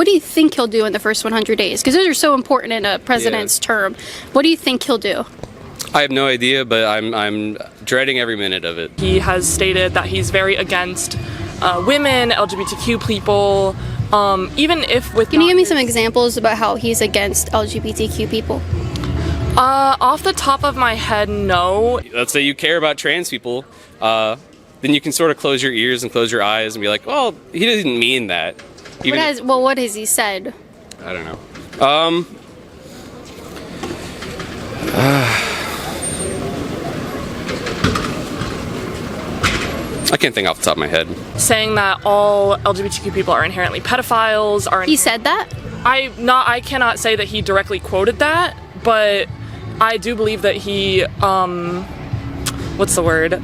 What do you think he'll do in the first 100 days? Because those are so important in a president's term. What do you think he'll do? I have no idea, but I'm dreading every minute of it. He has stated that he's very against women, LGBTQ people, even if with... Can you give me some examples about how he's against LGBTQ people? Off the top of my head, no. Let's say you care about trans people, then you can sort of close your ears and close your eyes and be like, well, he didn't mean that. What has he said? I don't know. I can't think off the top of my head. Saying that all LGBTQ people are inherently pedophiles. He said that? I cannot say that he directly quoted that, but I do believe that he, what's the word?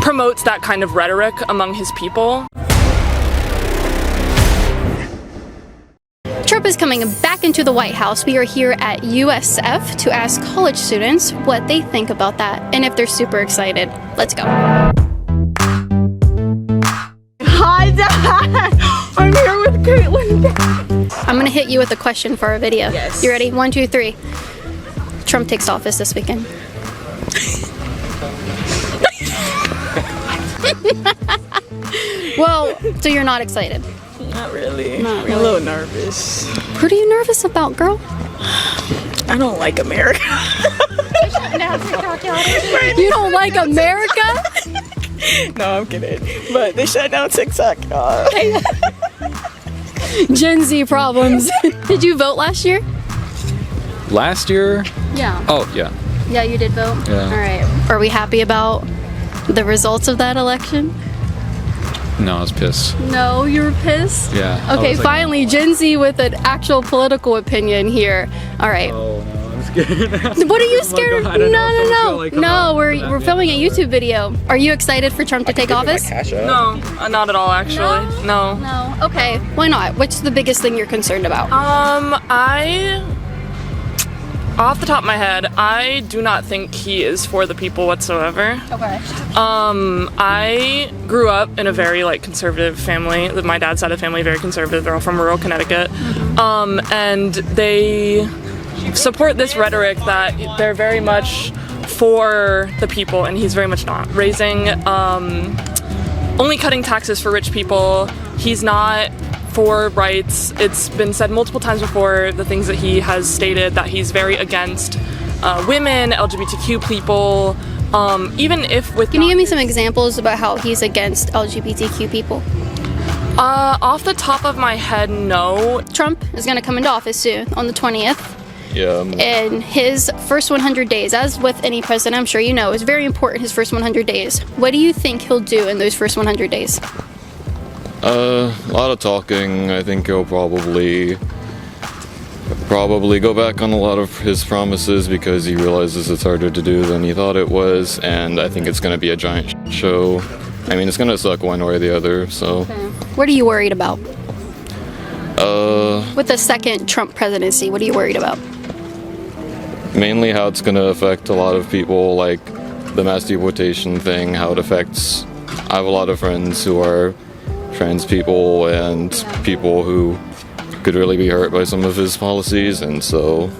Promotes that kind of rhetoric among his people. Trump is coming back into the White House. We are here at USF to ask college students what they think about that and if they're super excited. Let's go. Hi, Dad! I'm here with KAITLIN. I'm gonna hit you with a question for our video. Yes. You ready? 1, 2, 3. Trump takes office this weekend. Well, so you're not excited? Not really. Not really. I'm a little nervous. What are you nervous about, girl? I don't like America. You don't like America? No, I'm kidding. But they shut down TikTok. Gen Z problems. Did you vote last year? Last year? Yeah. Oh, yeah. Yeah, you did vote? Yeah. All right. Are we happy about the results of that election? No, I was pissed. No, you were pissed? Yeah. I Okay, was like, finally, Gen Z with an actual political opinion here. All right. oh, no, I'm scared. What are you scared God, of? I know, No, someone's no, gonna, no. like, come No, out we're and filming a YouTube video. Are you excited for Trump to take office? No, not at all, actually. No. No. Okay. Why not? What's the biggest thing you're concerned about? Off the top of my head, I do not think he is for the people whatsoever. Okay. I grew up in a very conservative family. My dad's side of the family very conservative. They're all from rural Connecticut, and they support this rhetoric that they're very much for the people, and he's very much not. Raising, only cutting taxes for rich people. He's not for rights. It's been said multiple times before, the things that he has stated, that he's very against women, LGBTQ people, even if with... Can you give me some examples about how he's against LGBTQ people? Off the top of my head, no. Trump is going to come into office soon, on the 20th. Yeah. And his first 100 days, as with any president, I'm sure you know, is very important, his first 100 days. What do you think he'll do in those first 100 days? A lot of talking. I think he'll probably go back on a lot of his promises because he realizes it's harder to do than he thought it was, and I think it's going to be a giant show. I mean, it's going to suck one way or the other, so... Okay. What are you worried about? With the second Trump presidency, what are you worried about? Mainly how it's going to affect a lot of people, like the mass deportation thing, how it affects... I have a lot of friends who are trans people and people who could really be hurt by some of his policies, and so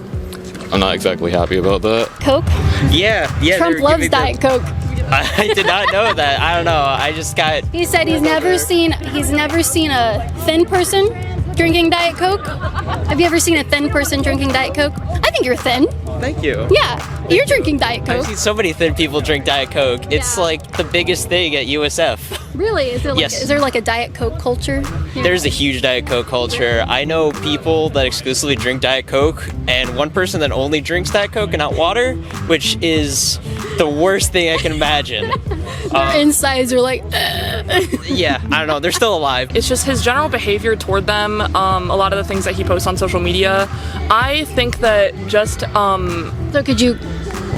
I'm not exactly happy about that. Coke? Yeah. Trump loves Diet Coke. I did not know that. I don't know. I just got... He said he's never seen a thin person drinking Diet Coke. Have you ever seen a thin person drinking Diet Coke? I think you're thin. Thank you. Yeah, you're drinking Diet Coke. I've seen so many thin people drink Diet Coke. It's like the biggest thing at USF. Really? Yes. Is there like a Diet Coke culture? Yeah. There's a huge Diet Coke culture. I know people that exclusively drink Diet Coke, and one person that only drinks Diet Coke and not water, which is the worst thing I can imagine. Their insides are like... Yeah, I don't know. They're still alive. It's just his general behavior toward them, a lot of the things that he posts on social media. I think that just... So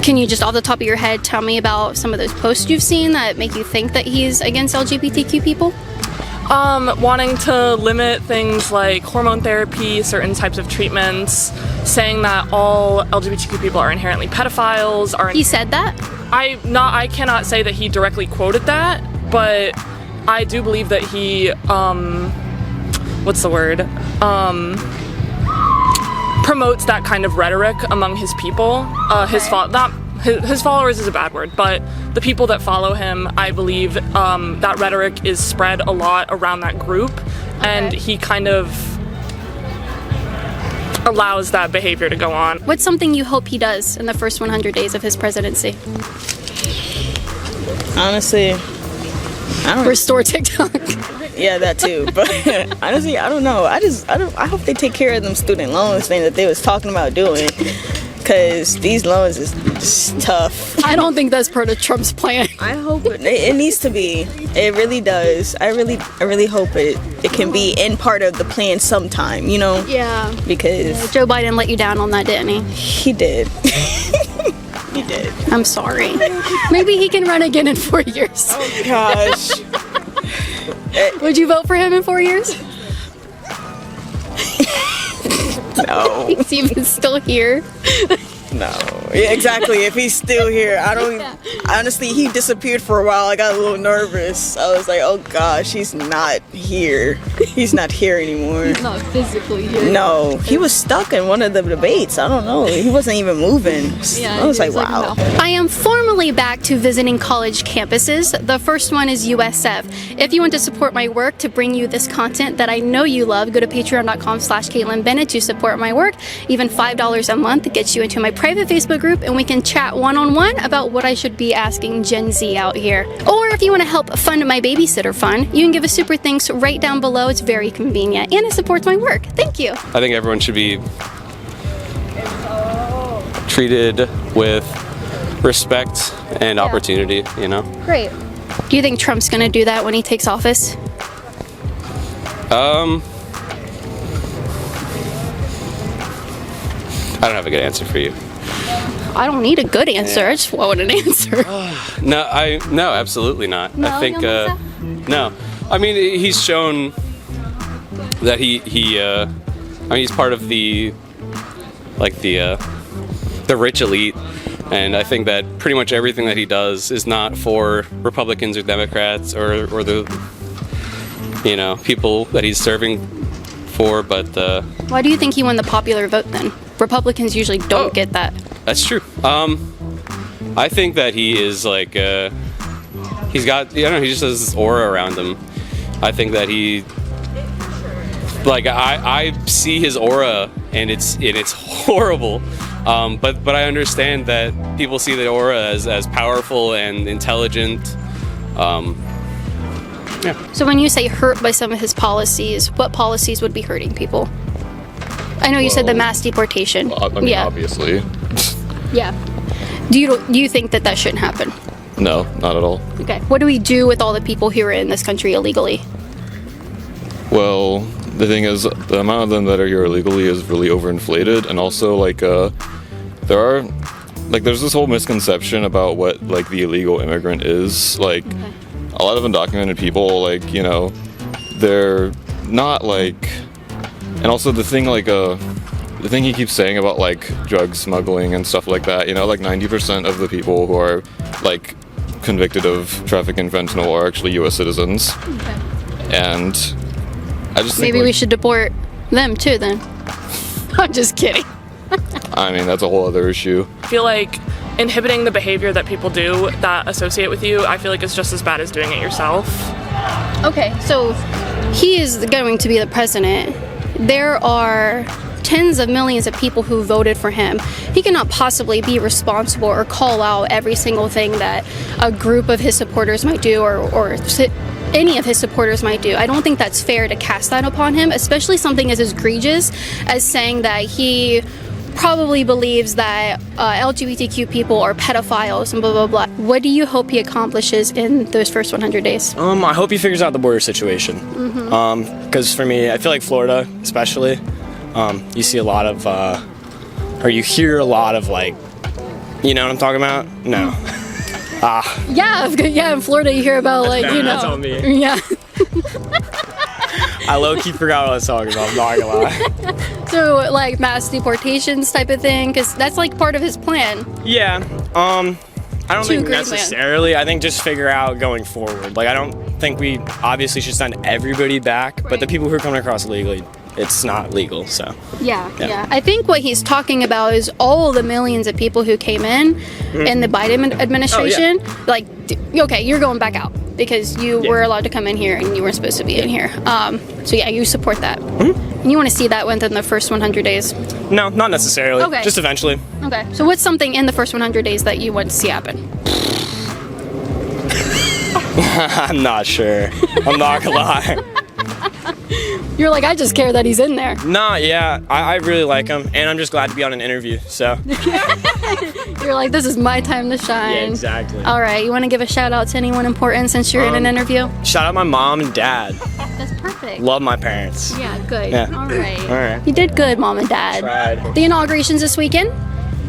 can you just off the top of your head tell me about some of those posts you've seen that make you think that he's against LGBTQ people? Wanting to limit things like hormone therapy, certain types of treatments, saying that all LGBTQ people are inherently pedophiles. He said that? I cannot say that he directly quoted that, but I do believe that he what's the word? Promotes that kind of rhetoric among his people. His followers is a bad word, but the people that follow him, I believe that rhetoric is spread a lot around that group, and he kind of allows that behavior to go on. What's something you hope he does in the first 100 days of his presidency? Honestly, I don't. Restore TikTok. Yeah, that too. But honestly, I don't know. I hope they take care of them student loans thing that they was talking about doing. Cause these loans is just tough. I don't think that's part of Trump's plan. I hope it needs to be. It really does. I really hope it can be in part of the plan sometime, you know? Yeah. Because Joe Biden let you down on that, didn't he? he did. He did. I'm sorry. Maybe he can run again in 4 years. Gosh. Would you vote for him in 4 years? No. He's even still here. No. Yeah, exactly. If he's still here, I don't. Honestly, he disappeared for a while. I got a little nervous. I was like, oh gosh, he's not here. He's not here anymore. He's not physically here. No, he was stuck in one of the debates. I don't know. He wasn't even moving. I was like, wow. I am formally back to visiting college campuses. The first one is USF. If you want to support my work to bring you this content that I know you love, go to patreon.com/Kaitlin Bennett to support my work. Even $5 a month gets you into my private Facebook group, and we can chat one-on-one about what I should be asking Gen Z out here. Or if you want to help fund my babysitter fund, you can give a super thanks right down below. It's very convenient, and it supports my work. Thank you. I think everyone should be treated with respect and opportunity, you know? Great. Do you think Trump's going to do that when he takes office? I don't have a good answer for you. I don't need a good answer. I just want an answer. No, absolutely not. No, I think you don't think so? no. I mean, he's shown that he's part of the rich elite, and I think that pretty much everything that he does is not for Republicans or Democrats or the people that he's serving for, but Why do you think he won the popular vote then? Republicans usually don't get that. That's true. I think that he is like he's got, he just has this aura around him. I think that he, like, I see his aura and it's horrible. But I understand that people see the aura as powerful and intelligent. So when you say hurt by some of his policies, what policies would be hurting people? I know you said the mass deportation. I mean, obviously. Yeah. Do you think that shouldn't happen? No, not at all. Okay. What do we do with all the people who are in this country illegally? Well, the thing is, the amount of them that are here illegally is really overinflated, and also there's this whole misconception about what the illegal immigrant is. A lot of undocumented people, they're not and also the thing he keeps saying about drug smuggling and stuff like that, 90% of the people who are convicted of trafficking fentanyl are actually US citizens. Okay. And I just think maybe we should deport them too then. I'm just kidding. I mean, that's a whole other issue. I feel like inhibiting the behavior that people do that associate with you, I feel like it's just as bad as doing it yourself. Okay, so he is going to be the president. There are tens of millions of people who voted for him. He cannot possibly be responsible or call out every single thing that a group of his supporters might do or any of his supporters might do. I don't think that's fair to cast that upon him, especially something as egregious as saying that he probably believes that LGBTQ people are pedophiles and blah, blah, blah. What do you hope he accomplishes in those first 100 days? I hope he figures out the border situation. Because for me, I feel like Florida, especially, you see a lot of, or you hear a lot of you know what I'm talking about? No. Yeah, in Florida you hear about That's on me. Yeah. I low-key forgot what I was talking about, I'm not gonna lie. So mass deportations type of thing, because that's part of his plan. Yeah, I don't think necessarily. I think just figure out going forward. I don't think we obviously should send everybody back, but the people who are coming across illegally, it's not legal. So Yeah. I think what he's talking about is all the millions of people who came in the Biden administration. Like, okay, you're going back out because you were allowed to come in here and you weren't supposed to be in here. So yeah, you support that. And you want to see that within the first 100 days? No, not necessarily. Okay. Just eventually. Okay. So what's something in the first 100 days that you want to see happen? I'm not sure. I'm not gonna lie. You're like, I just care that he's in there. Nah, yeah, I really like him, and I'm just glad to be on an interview. So. You're like, this is my time to shine. Yeah, exactly. All right, you want to give a shout out to anyone important since you're in an interview? Shout out my mom and dad. That's perfect. Love my parents. Yeah, good. Yeah. All right. All right. You did good, mom and dad. Tried. The inauguration's this weekend?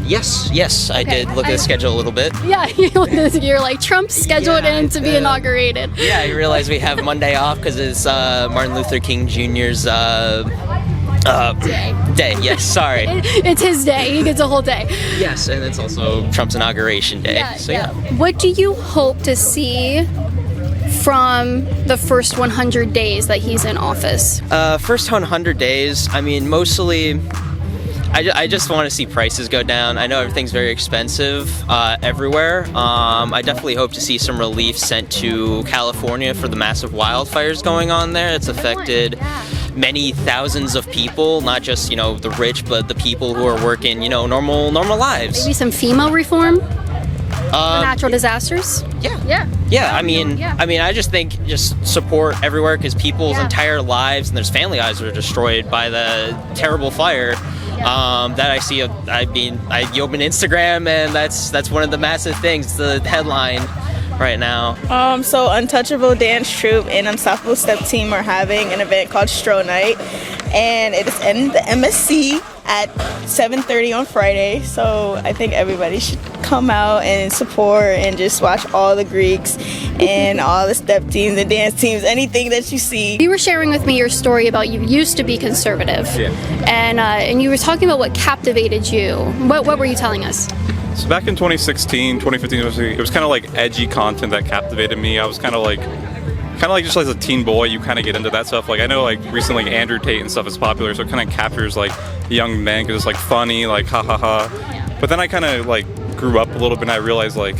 Yes, I did look at the schedule a little bit. Yeah, you're like, Trump scheduled in to be inaugurated. Yeah, I realized we have Monday off because it's Martin Luther King Jr.'s day. Yes, sorry. It's his day. He gets a whole day. Yes, and it's also Trump's inauguration day. What do you hope to see from the first 100 days that he's in office? First 100 days, I mean, mostly, I just want to see prices go down. I know everything's very expensive everywhere. I definitely hope to see some relief sent to California for the massive wildfires going on there. It's affected many thousands of people, not just, the rich, but the people who are working, normal lives. Maybe some FEMA reform for natural disasters? Yeah, I mean, I just think just support everywhere because people's entire lives and their family lives are destroyed by the terrible fire. That I see. I open Instagram and that's one of the massive things. The headline right now. So Untouchable Dance Troupe and Unstoppable Step Team are having an event called Stro Night, and it is in the MSC at 7:30 on Friday. So I think everybody should come out and support and just watch all the Greeks and all the step teams and dance teams, anything that you see. You were sharing with me your story about you used to be conservative, and you were talking about what captivated you. What were you telling us? So back in 2016, 2015, it was kind of like edgy content that captivated me. I was kind of like just as a teen boy, you kind of get into that stuff. Like I know like recently Andrew Tate and stuff is popular, so it kind of captures like young men because it's like funny, like ha ha ha. But then I kind of like grew up a little bit and I realized like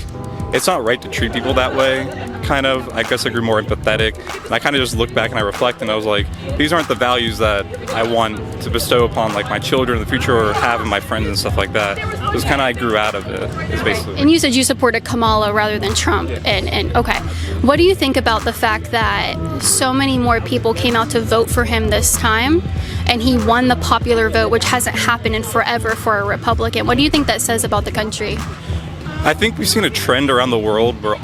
it's not right to treat people that way. Kind of, I guess I grew more empathetic, and I kind of just looked back and I reflect, and I was like, these aren't the values that I want to bestow upon like my children in the future or have in my friends and stuff like that. It was kind of I grew out of it. Is basically. And you said you supported Kamala rather than Trump, and okay, what do you think about the fact that so many more people came out to vote for him this time, and he won the popular vote, which hasn't happened in forever for a Republican? What do you think that says about the country? I think we've seen a trend around the world where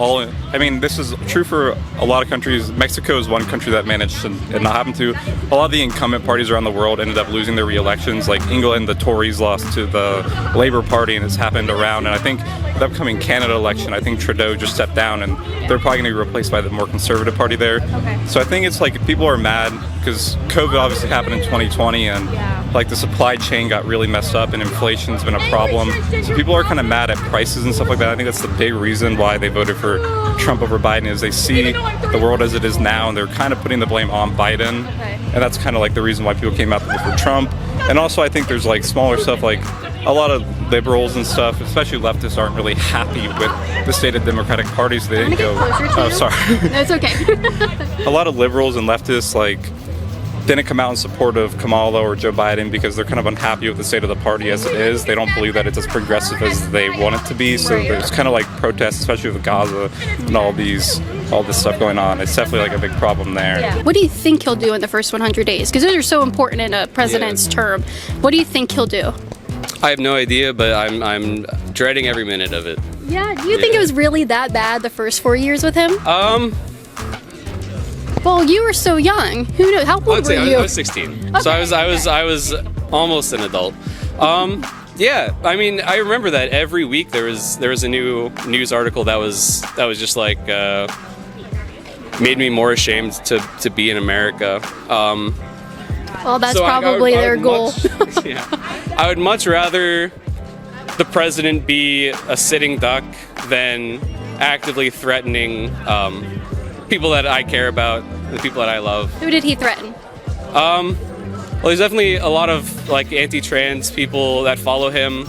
this is true for a lot of countries. Mexico is one country that managed to it not happen to. A lot of the incumbent parties around the world ended up losing their re-elections. Like England, the Tories lost to the Labour Party, and it's happened around. And I think the upcoming Canada election, I think Trudeau just stepped down, and they're probably going to be replaced by the more conservative party there. So I think it's like people are mad because COVID obviously happened in 2020, and like the supply chain got really messed up, and inflation's been a problem. So people are kind of mad at prices and stuff like that. I think that's the big reason why they voted for Trump over Biden is they see the world as it is now, and they're kind of putting the blame on Biden, and that's kind of like the reason why people came out to vote for Trump. And also I think there's like smaller stuff, like a lot of liberals and stuff, especially leftists, aren't really happy with the state of Democratic Party, so they didn't go. Oh, sorry. That's okay. A lot of liberals and leftists like didn't come out in support of Kamala or Joe Biden because they're kind of unhappy with the state of the party as it is. They don't believe that it's as progressive as they want it to be. So there's kind of like protests, especially with Gaza and all this stuff going on. It's definitely like a big problem there. What do you think he'll do in the first 100 days? Because those are so important in a president's term. What do you think he'll do? I have no idea, but I'm dreading every minute of it. Yeah. Do you think it was really that bad the first 4 years with him? Well, you were so young. Who knows? How old were you? I was 16. Okay. So I was almost an adult. Yeah, I mean, I remember that every week there was a new news article that was just like made me more ashamed to be in America. Well, that's probably their goal. I would much rather the president be a sitting duck than actively threatening people that I care about, the people that I love. Who did he threaten? Well, there's definitely a lot of like anti-trans people that follow him,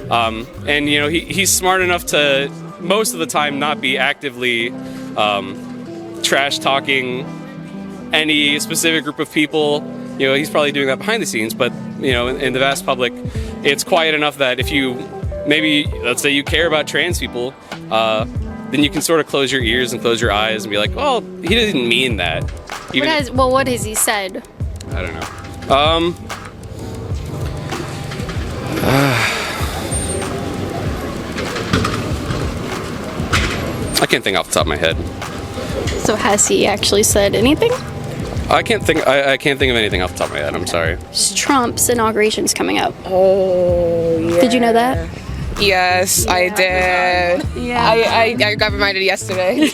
and you know he's smart enough to most of the time not be actively trash talking any specific group of people. You know, he's probably doing that behind the scenes, but you know, in the vast public, it's quiet enough that if you maybe, let's say you care about trans people, then you can sort of close your ears and close your eyes and be like, well, he didn't mean that. What has he said? I don't know. I can't think off the top of my head. So has he actually said anything? I can't think of anything off the top of my head. I'm sorry. Trump's inauguration is coming up. Oh, yeah. Did you know that? Yes, I did. Yeah. I got reminded yesterday.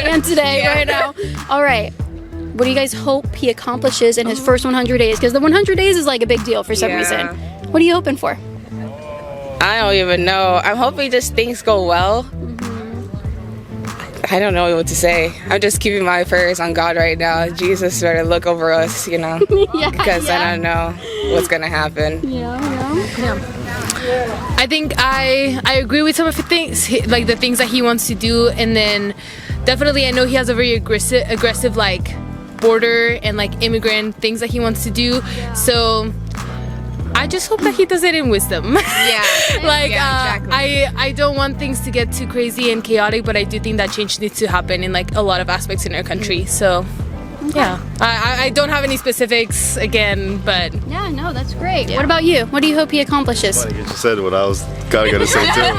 And today, right now. All right. What do you guys hope he accomplishes in his first 100 days? Because the 100 days is like a big deal for some reason. What are you hoping for? I don't even know. I'm hoping just things go well. I don't know what to say. I'm just keeping my prayers on God right now. Jesus better look over us, you know, because I don't know what's gonna happen. I think I agree with some of the things, like the things that he wants to do, and then definitely I know he has a very aggressive like border and like immigrant things that he wants to do. So I just hope that he does it in wisdom. Like exactly. I don't want things to get too crazy and chaotic, but I do think that change needs to happen in like a lot of aspects in our country. So yeah, I don't have any specifics again, but yeah, no, that's great. What about you? What do you hope he accomplishes? You just said what I was gonna say too.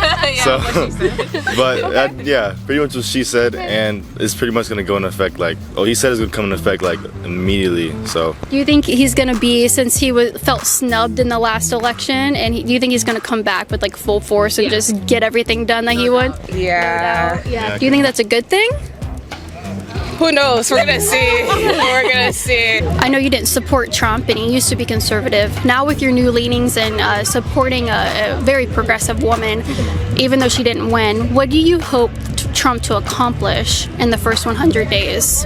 But yeah, pretty much what she said, and it's pretty much gonna go in effect. Like, he said it's gonna come in effect like immediately. So Do you think he's gonna be, since he felt snubbed in the last election, and do you think he's gonna come back with like full force and just get everything done that he would? Yeah. Do you think that's a good thing? Who knows? We're gonna see. We're gonna see. I know you didn't support Trump, and he used to be conservative. Now with your new leanings and supporting a very progressive woman, even though she didn't win, what do you hope Trump to accomplish in the first 100 days?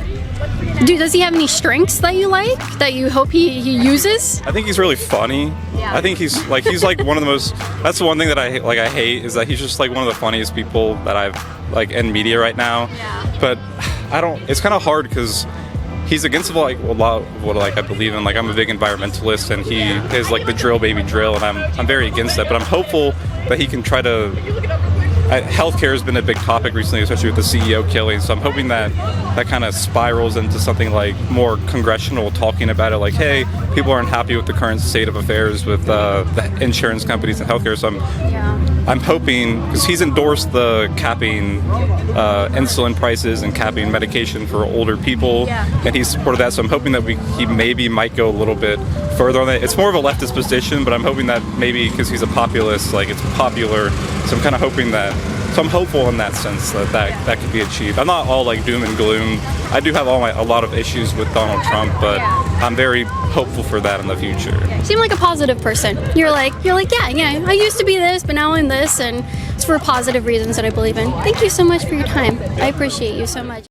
Does he have any strengths that you like, that you hope he uses? I think he's really funny. I think he's like one of the most. That's the one thing that I hate is that he's just like one of the funniest people that I've like in media right now. But I don't. It's kind of hard because he's against like a lot of what like I believe in. Like I'm a big environmentalist, and he is like the drill baby drill, and I'm very against that. But I'm hopeful that he can try to. Healthcare has been a big topic recently, especially with the CEO killing. So I'm hoping that that kind of spirals into something like more congressional talking about it. Like, hey, people aren't happy with the current state of affairs with the insurance companies and healthcare. So I'm hoping, because he's endorsed the capping insulin prices and capping medication for older people, and he's supported that. So I'm hoping that he maybe might go a little bit further on that. It's more of a leftist position, but I'm hoping that maybe because he's a populist, like it's popular. So I'm kind of hoping that. So I'm hopeful in that sense that could be achieved. I'm not all like doom and gloom. I do have a lot of issues with Donald Trump, but I'm very hopeful for that in the future. You seem like a positive person. You're like, yeah, I used to be this, but now I'm this, and it's for positive reasons that I believe in. Thank you so much for your time. I appreciate you so much.